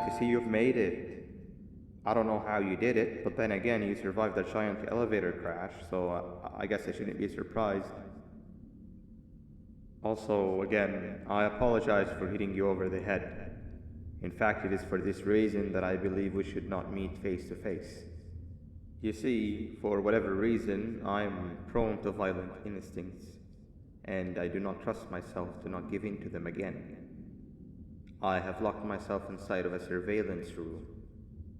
to see you've made it. I don't know how you did it, but then again, you survived a giant elevator crash, so I guess I shouldn't be surprised. Also, again, I apologize for hitting you over the head. In fact, it is for this reason that I believe we should not meet face to face. You see, for whatever reason, I'm prone to violent instincts, and I do not trust myself to not give in to them again. I have locked myself inside of a surveillance room.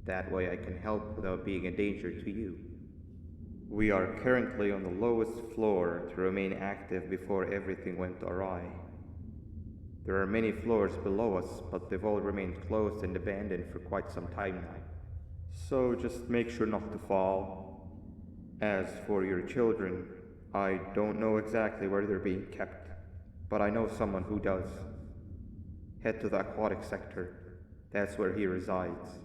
That way I can help without being a danger to you. We are currently on the lowest floor to remain active before everything went awry. There are many floors below us, but they've all remained closed and abandoned for quite some time now. So just make sure not to fall. As for your children, I don't know exactly where they're being kept, but I know someone who does. Head to the aquatic sector. That's where he resides.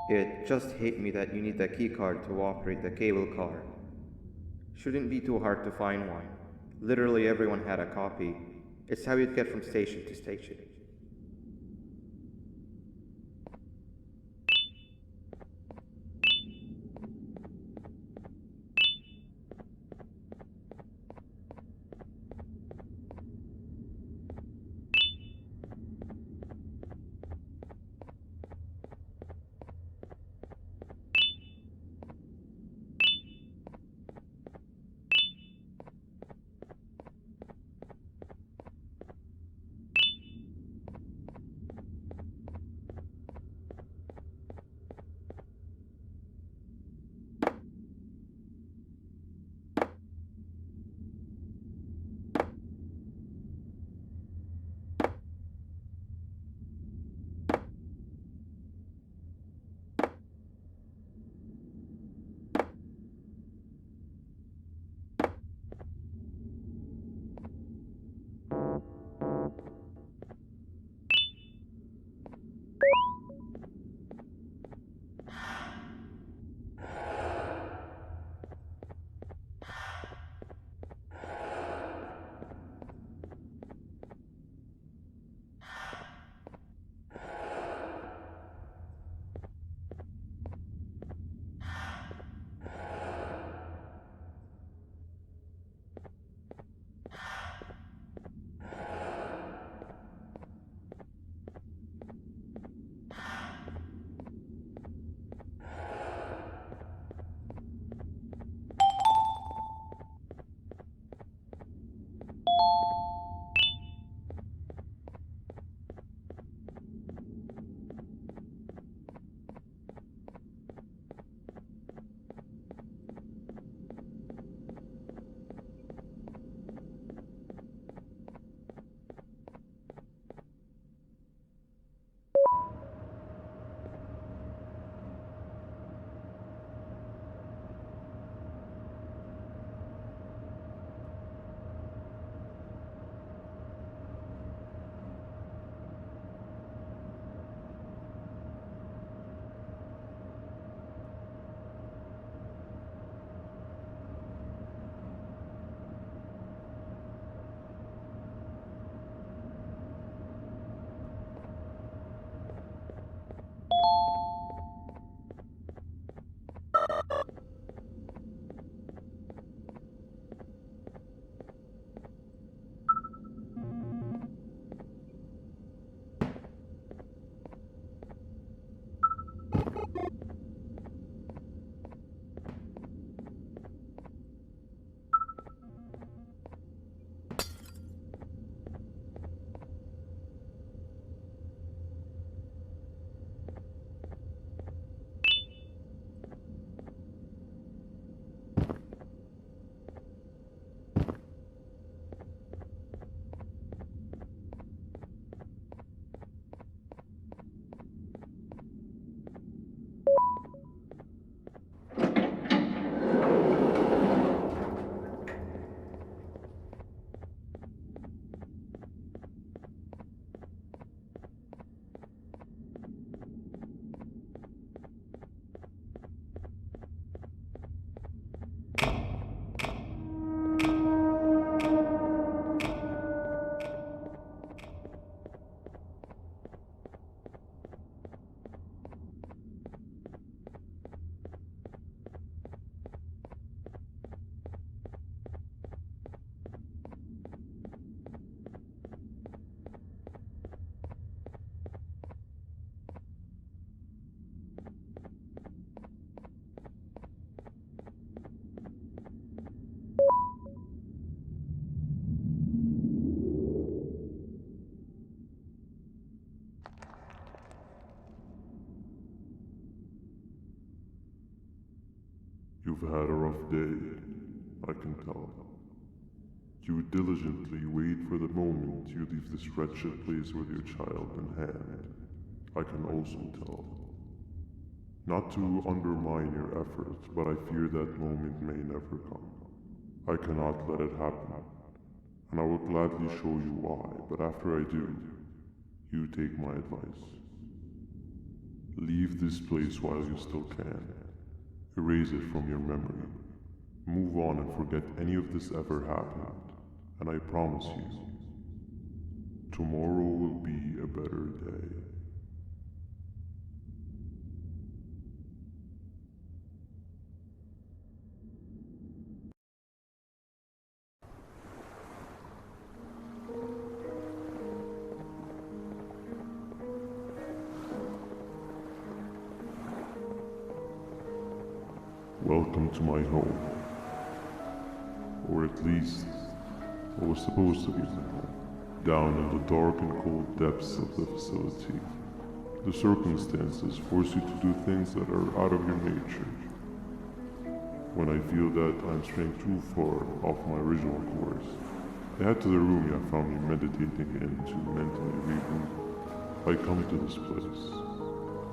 It just hit me that you need the keycard to operate the cable car. Shouldn't be too hard to find one. Literally everyone had a copy. It's how you'd get from station to station. You've had a rough day, I can tell. You diligently wait for the moment you leave this wretched place with your child in hand. I can also tell. Not to undermine your efforts, but I fear that moment may never come. I cannot let it happen, and I will gladly show you why, but after I do, you take my advice. Leave this place while you still can. Erase it from your memory. Move on and forget any of this ever happened, and I promise you, tomorrow will be a better day. Welcome to my home. Or at least, what was supposed to be my home. Down in the dark and cold depths of the facility, the circumstances force you to do things that are out of your nature. When I feel that I'm straying too far off my original course, I head to the room you have found me meditating in to mentally reboot. I come to this place,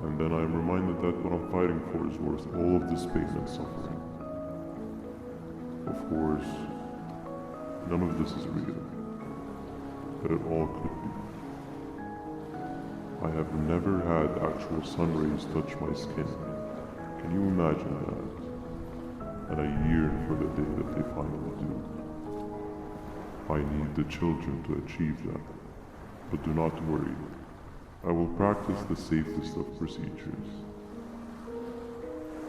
and then I am reminded that what I'm fighting for is worth all of this pain and suffering. Of course, none of this is real, but it all could be. I have never had actual sun rays touch my skin. Can you imagine that? And I yearn for the day that they finally do. I need the children to achieve that, but do not worry. I will practice the safest of procedures.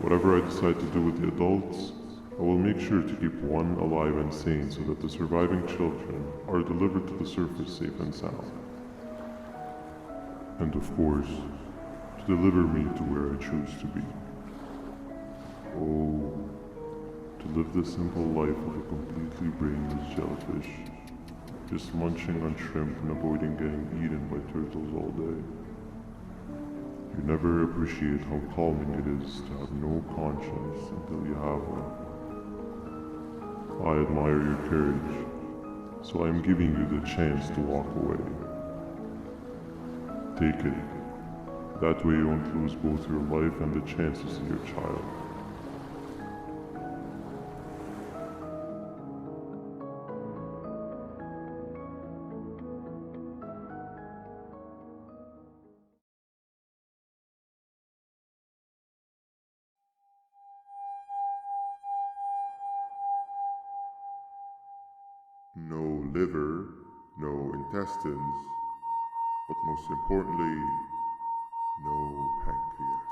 Whatever I decide to do with the adults, I will make sure to keep one alive and sane so that the surviving children are delivered to the surface safe and sound. And of course, to deliver me to where I choose to be. Oh, to live the simple life of a completely brainless jellyfish, just munching on shrimp and avoiding getting eaten by turtles all day. You never appreciate how calming it is to have no conscience until you have one. I admire your courage, so I am giving you the chance to walk away. Take it. That way you won't lose both your life and the chance to see your child. No liver, no intestines, but most importantly, no pancreas.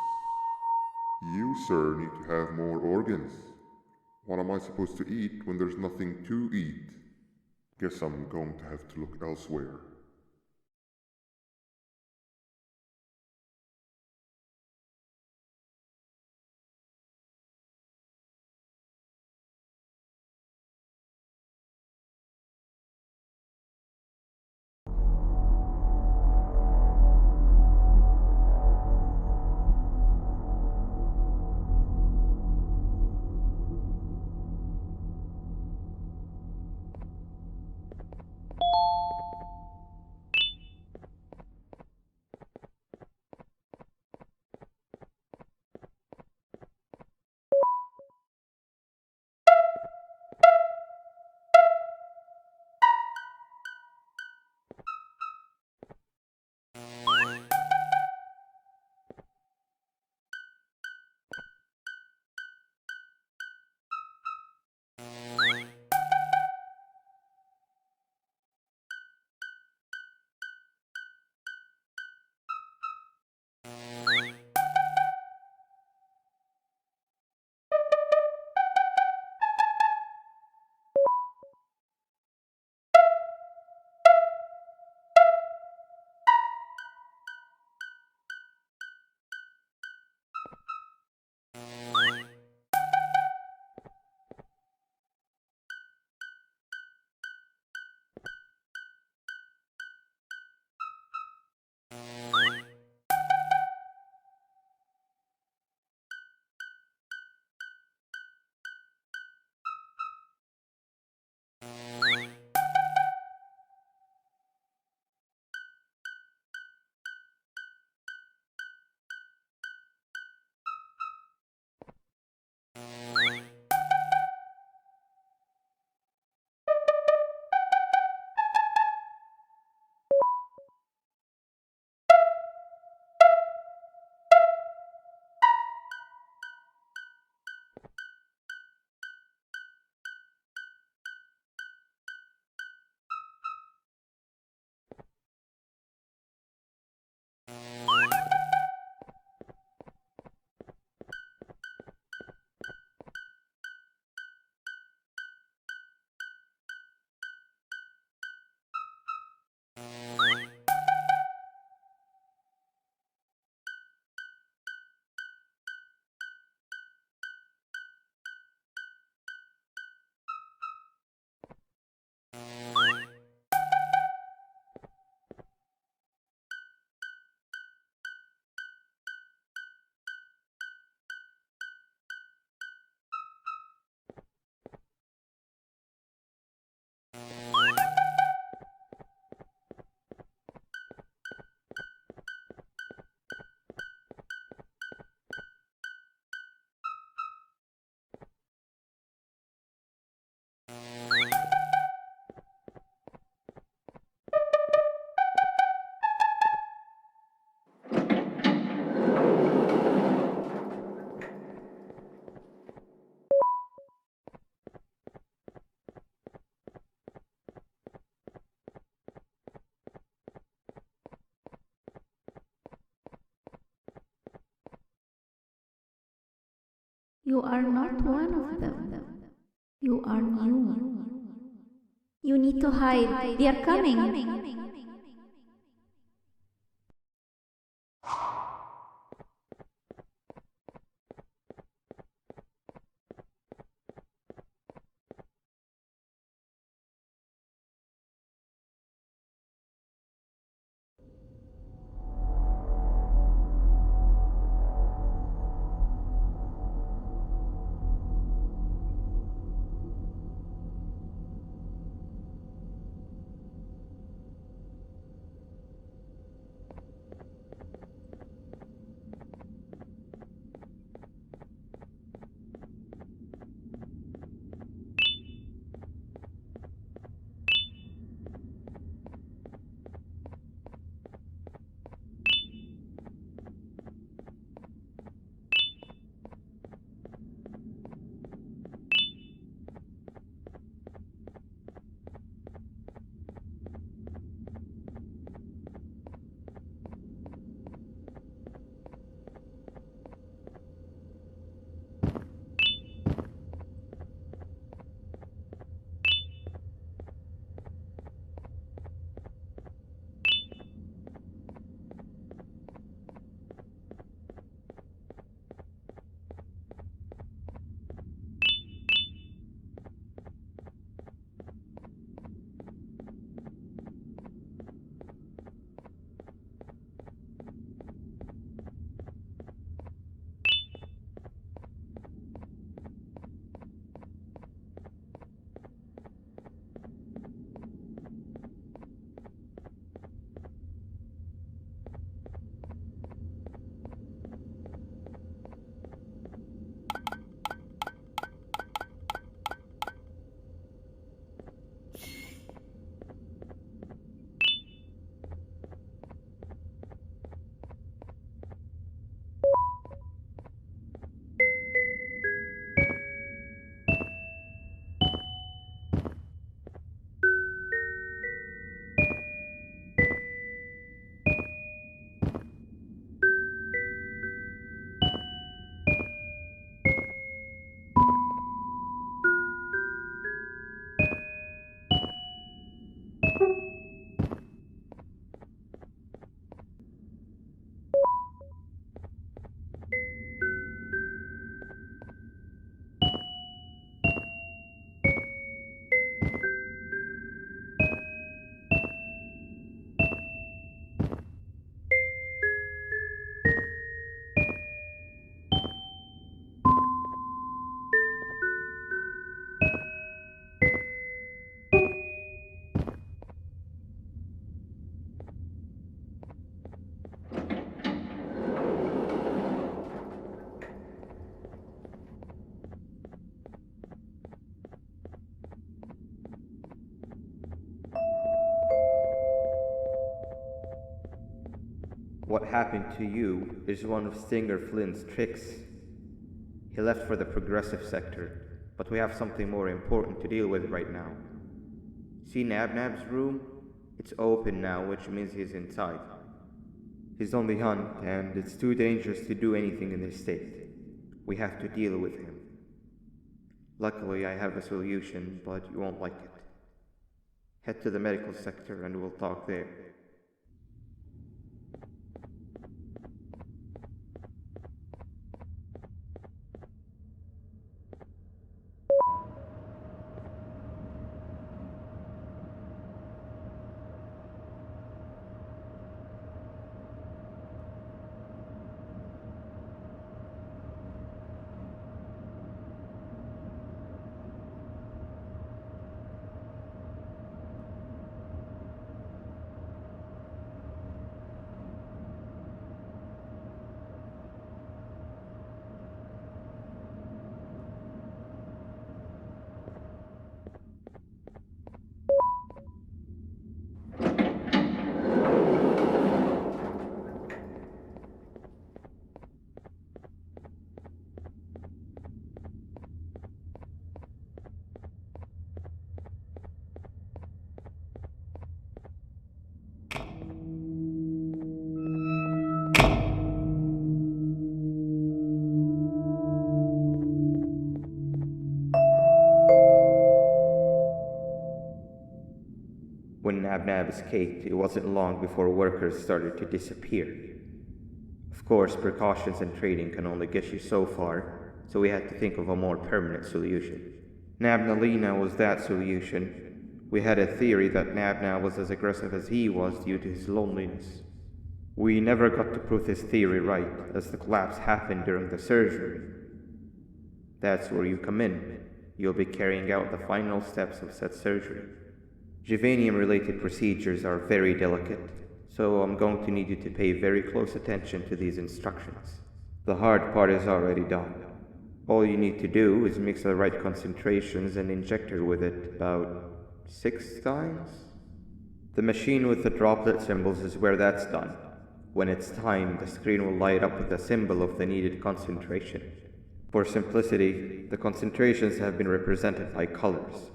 You, sir, need to have more organs. What am I supposed to eat when there's nothing to eat? Guess I'm going to have to look elsewhere. You are not one of them. You are new. You need to hide. They are coming. What happened to you is one of Stinger Flynn's tricks. He left for the progressive sector, but we have something more important to deal with right now. See Nabnab's room? It's open now, which means he's inside. He's on the hunt, and it's too dangerous to do anything in this state. We have to deal with him. Luckily, I have a solution, but you won't like it. Head to the medical sector and we'll talk there. Nab escaped, it wasn't long before workers started to disappear. Of course, precautions and trading can only get you so far, so we had to think of a more permanent solution. Nabnalina was that solution. We had a theory that Nabna was as aggressive as he was due to his loneliness. We never got to prove this theory right, as the collapse happened during the surgery. That's where you come in. You'll be carrying out the final steps of said surgery. Juvanium-related procedures are very delicate, so I'm going to need you to pay very close attention to these instructions. The hard part is already done. All you need to do is mix the right concentrations and inject her with it about 6 times. The machine with the droplet symbols is where that's done. When it's time, the screen will light up with the symbol of the needed concentration. For simplicity, the concentrations have been represented by colors.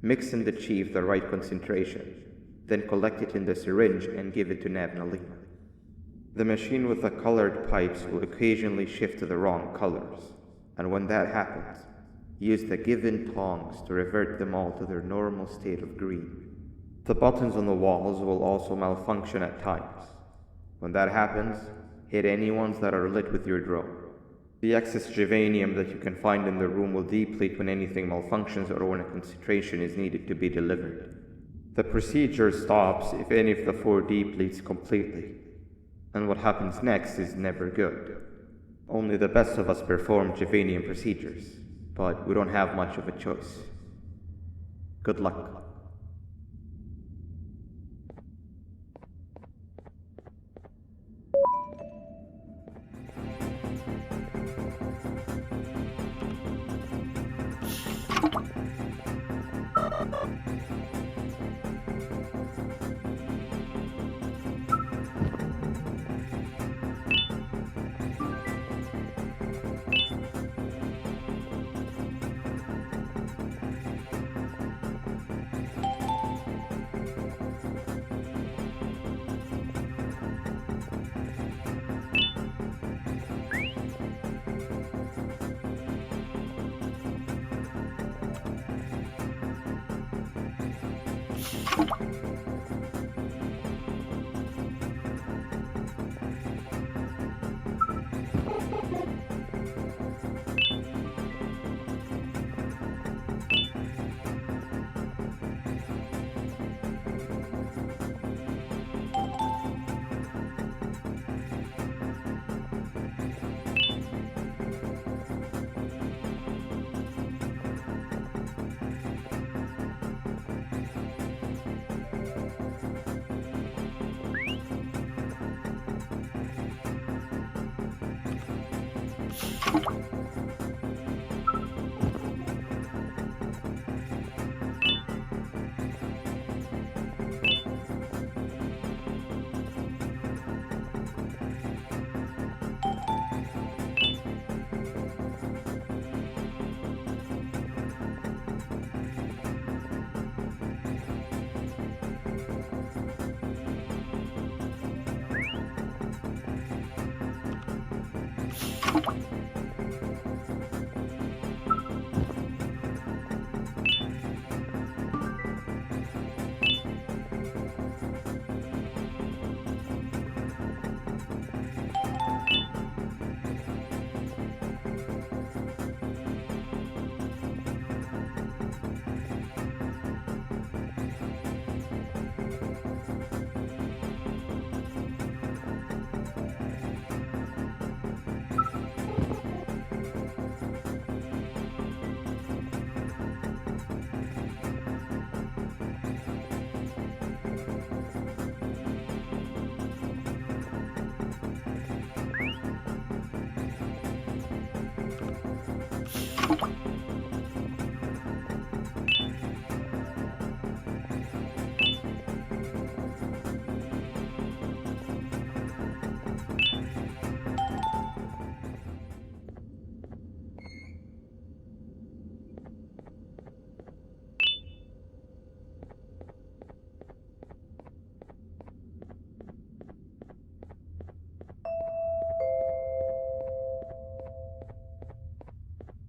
Mix and achieve the right concentration, then collect it in the syringe and give it to Nabnalina. The machine with the colored pipes will occasionally shift to the wrong colors, and when that happens, use the given tongs to revert them all to their normal state of green. The buttons on the walls will also malfunction at times. When that happens, hit any ones that are lit with your drone. The excess juvanium that you can find in the room will deplete when anything malfunctions or when a concentration is needed to be delivered. The procedure stops if any of the 4 depletes completely, and what happens next is never good. Only the best of us perform juvanium procedures, but we don't have much of a choice. Good luck.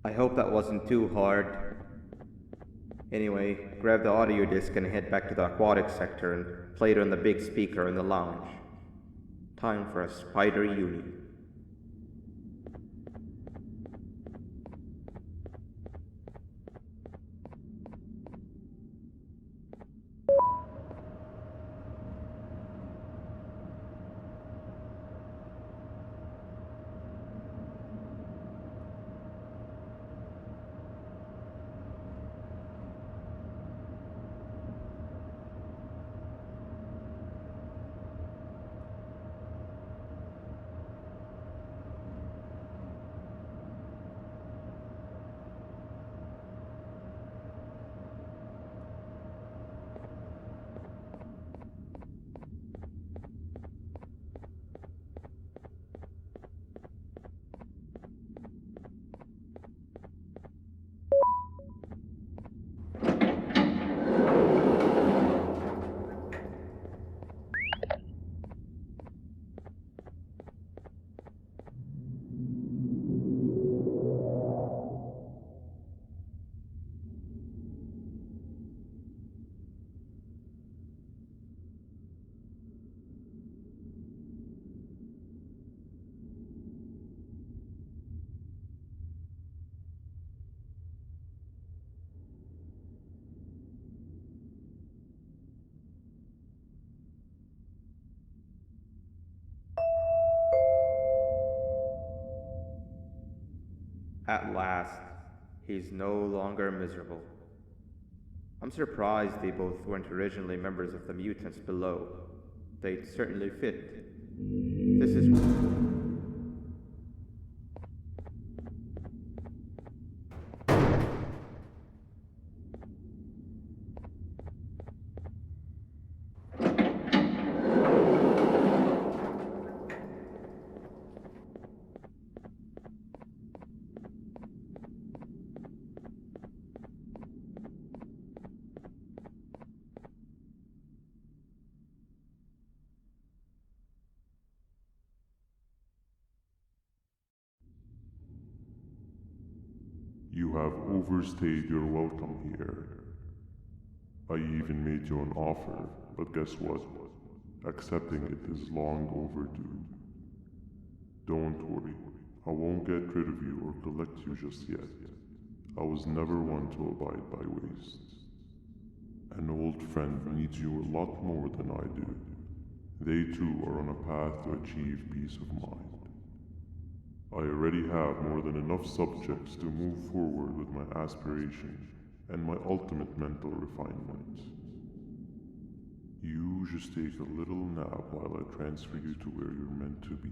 I hope that wasn't too hard. Anyway, grab the audio disc and head back to the aquatic sector and play it on the big speaker in the lounge. Time for a spider uni. At last, he's no longer miserable. I'm surprised they both weren't originally members of the mutants below. They'd certainly fit. This is... You have overstayed your welcome here. I even made you an offer, but guess what? Accepting it is long overdue. Don't worry, I won't get rid of you or collect you just yet. I was never one to abide by wastes. An old friend needs you a lot more than I do. They too are on a path to achieve peace of mind. I already have more than enough subjects to move forward with my aspiration and my ultimate mental refinement. You just take a little nap while I transfer you to where you're meant to be.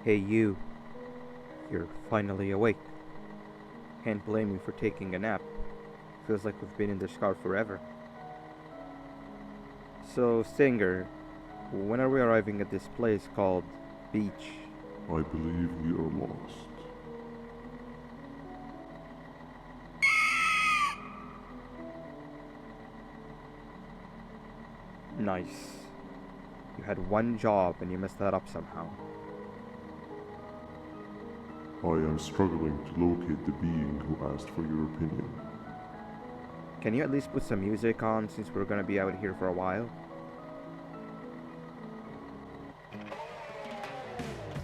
Hey you. You're finally awake. Can't blame you for taking a nap. Feels like we've been in this car forever. So, Stinger, when are we arriving at this place called Beach? I believe we are lost. Nice. You had one job and you messed that up somehow. I am struggling to locate the being who asked for your opinion. Can you at least put some music on since we're gonna be out here for a while?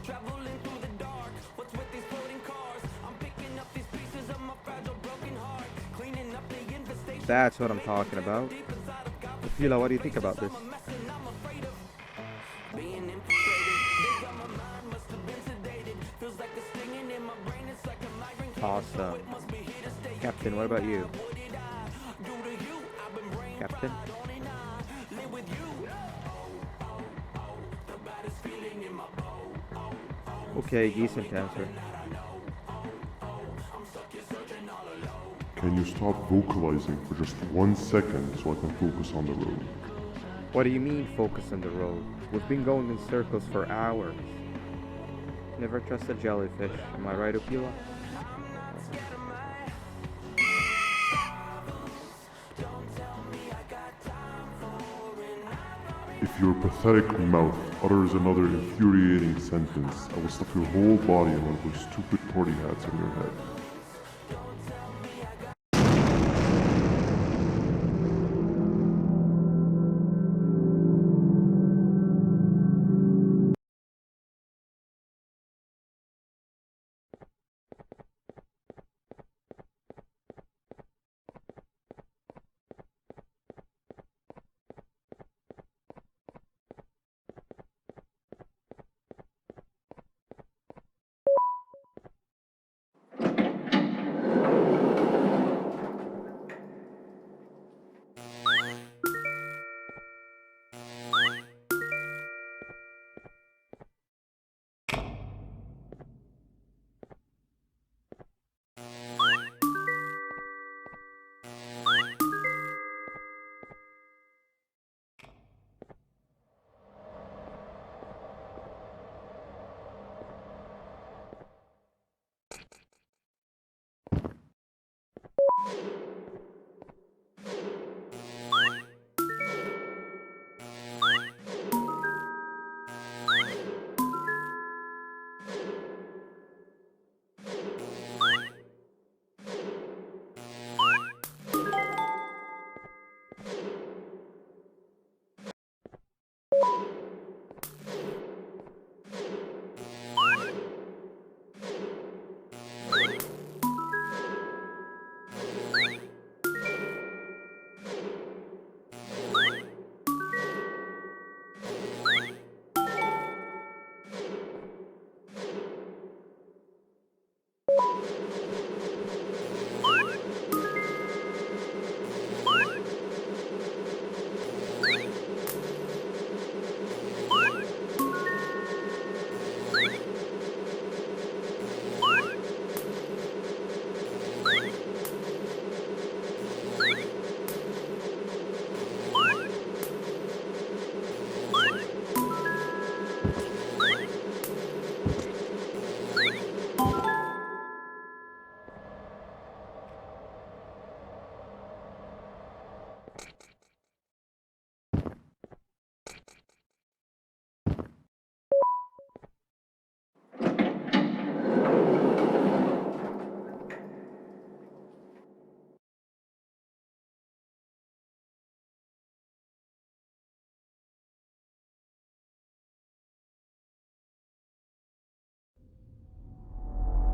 Traveling through the dark, what's with these floating cars? I'm picking up these pieces of my fragile broken heart, cleaning up the infestation. That's what I'm talking about. Fila, what do you think about this? Being infiltrated, days on my mind must have been sedated. Feels like a stinging in my brain, it's like a migraine. Awesome. It must be here to stay. Captain, what about you? What did I do to you? I've been brain Captain? don't and I live with you. The baddest feeling in my bow. Okay, decent answer. Can you stop vocalizing for just 1 second so I can focus on the road? What do you mean focus on the road? We've been going in circles for hours. Never trust a jellyfish, am I right, Opila? Your pathetic mouth utters another infuriating sentence. I will stuff your whole body in one of those stupid party hats on your head.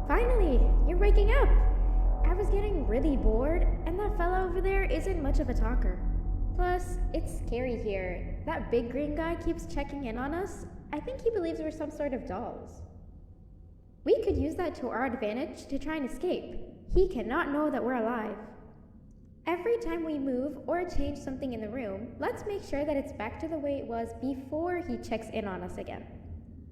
Finally, you're waking up! I was getting really bored, and that fella over there isn't much of a talker. Plus, it's scary here. That big green guy keeps checking in on us. I think he believes we're some sort of dolls. We could use that to our advantage to try and escape. He cannot know that we're alive. Every time we move or change something in the room, let's make sure that it's back to the way it was before he checks in on us again.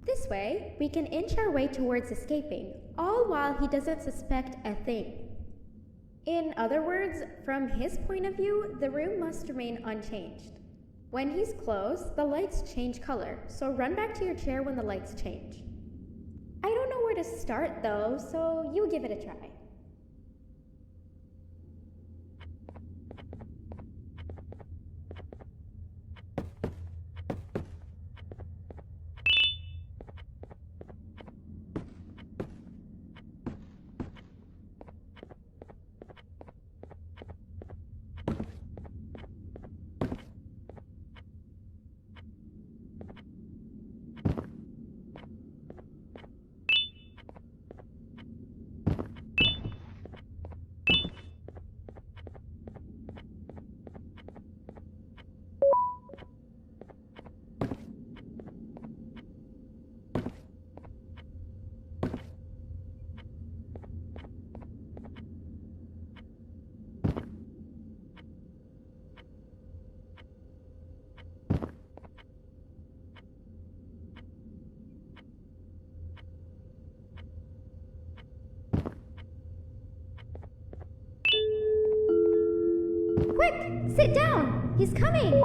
This way, we can inch our way towards escaping, all while he doesn't suspect a thing. In other words, from his point of view, the room must remain unchanged. When he's close, the lights change color, so run back to your chair when the lights change. I don't know where to start though, so you give it a try. Quick! Sit down! He's coming!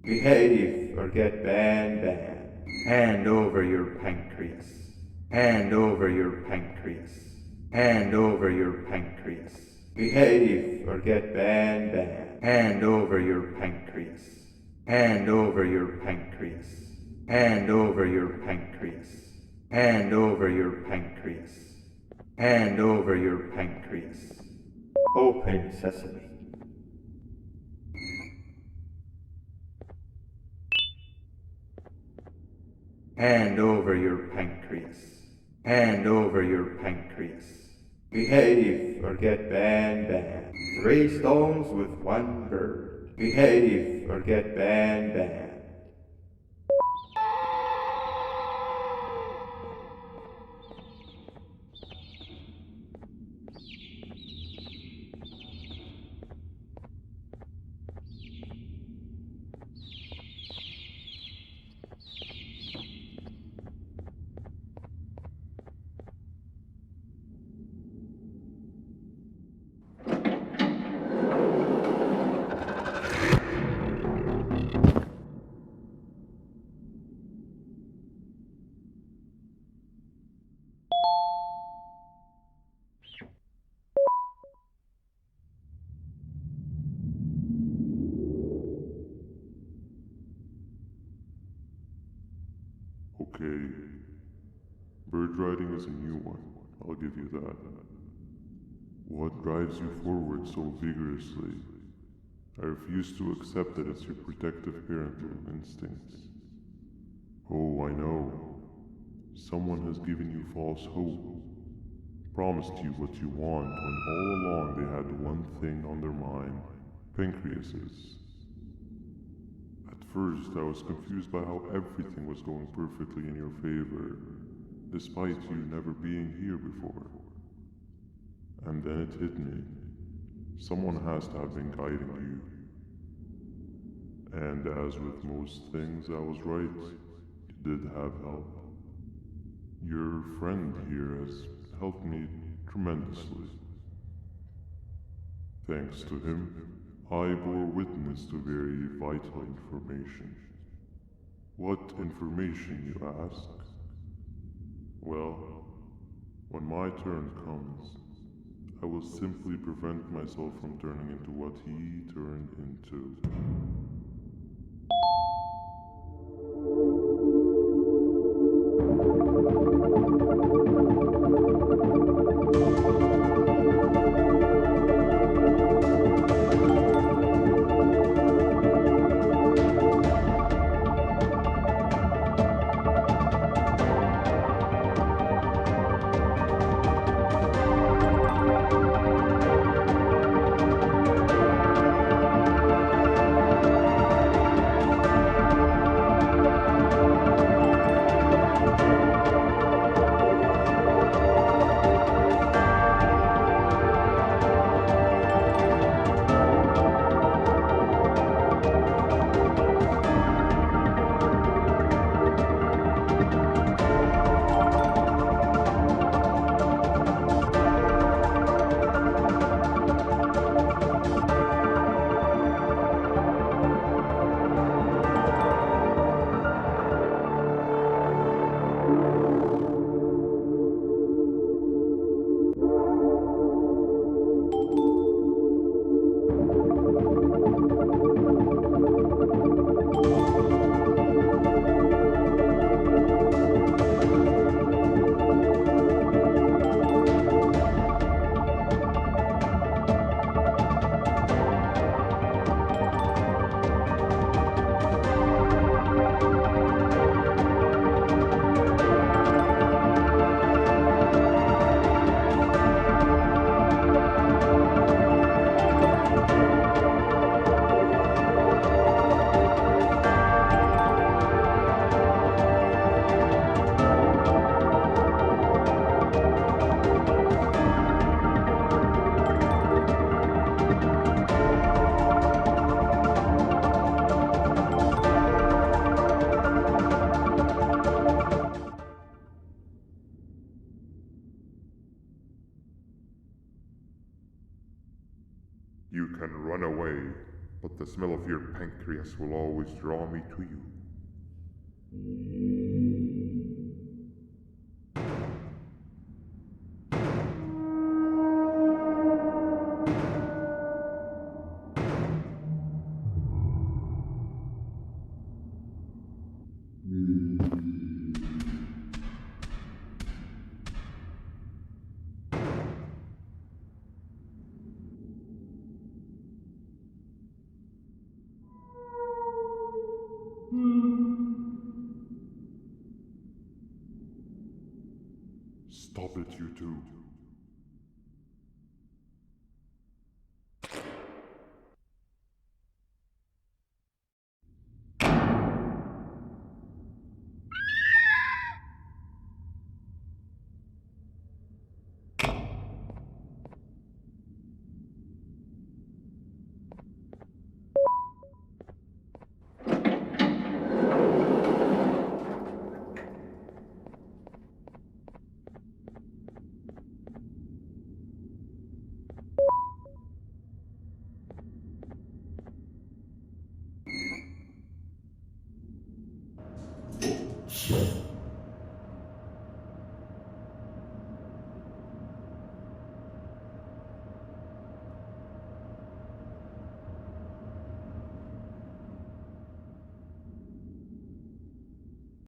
Behave or get ban. Hand over your pancreas. Hand over your pancreas. Hand over your pancreas. Behave or get ban. Hand over your pancreas. Hand over your pancreas. Hand over your pancreas. Hand over your pancreas. Hand over your pancreas. Open sesame. Hand over your pancreas. Hand over your pancreas. Behave or get ban. 3 stones with 1 bird. Behave or get ban. Okay. Bird riding is a new one, I'll give you that. What drives you forward so vigorously? I refuse to accept that it's your protective parental instincts. Oh, I know. Someone has given you false hope. Promised you what you want when all along they had one thing on their mind: pancreases. At first, I was confused by how everything was going perfectly in your favor, despite you never being here before. And then it hit me. Someone has to have been guiding you. And as with most things, I was right. You did have help. Your friend here has helped me tremendously. Thanks to him, I bore witness to very vital information. What information, you ask? Well, when my turn comes, I will simply prevent myself from turning into what he turned into. You can run away, but the smell of your pancreas will always draw me to you. Stop it, you two.